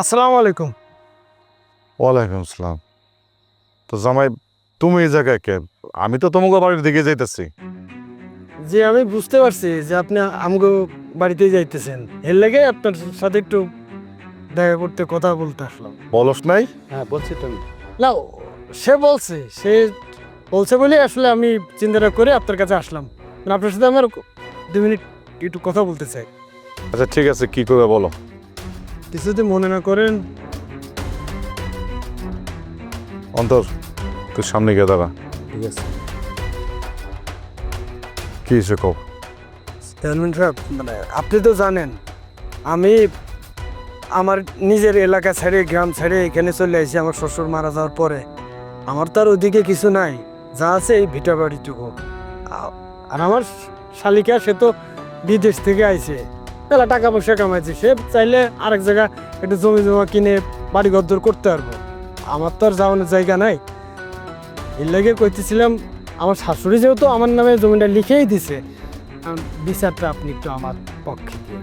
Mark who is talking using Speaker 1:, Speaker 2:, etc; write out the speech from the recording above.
Speaker 1: আসসালামু আলাইকুম।
Speaker 2: ওয়ালাইকুম আসসালাম। তো জামাই, তুমি এই জায়গায় কে? আমি তো তোমাকে বাড়ির দিকে যাইতেছি।
Speaker 1: জি, আমি বুঝতে পারছি যে আপনি আমগো বাড়িতেই যাইতেছেন। এর লেগে আপনার সাথে একটু দেখা করতে, কথা বলতে আসলাম।
Speaker 2: বলস নাই?
Speaker 1: হ্যাঁ, বলছি তো আমি। না, সে বলছে বলেই আসলে আমি চিন্তাটা করে আপনার কাছে আসলাম। মানে আপনার সাথে আমার ২ মিনিট একটু কথা বলতে চাই।
Speaker 2: আচ্ছা ঠিক আছে, কি করে বলো।
Speaker 1: কিছু যদি মনে না করেন।
Speaker 2: অন্তর, তুই সামনে গিয়ে দাঁড়া।
Speaker 1: ঠিক আছে।
Speaker 2: কি হয়েছে কও?
Speaker 1: চেয়ারম্যান সাহেব, মানে আপনি তো জানেন আমি আমার নিজের এলাকা ছেড়ে, গ্রাম ছেড়ে এখানে চলে আসি আমার শ্বশুর মারা যাওয়ার পরে। আমার তো আর ওদিকে কিছু নাই, যা আছে এই ভিটা বাড়িটুকু। আর আমার শালিকা, সে তো বিদেশ থেকে আইছে, তাহলে টাকা পয়সা কামাইছে, সে চাইলে আরেক জায়গা একটু জমি জমা কিনে বাড়ি ঘরদোর করতে পারবো। আমার তো আর যাওয়ানোর জায়গা নাই। এর লাগে কইতেছিলাম, আমার শাশুড়ি যেহেতু আমার নামে জমিটা লিখেই দিছে, বিচারটা আপনি একটু আমার পক্ষে দিয়ে।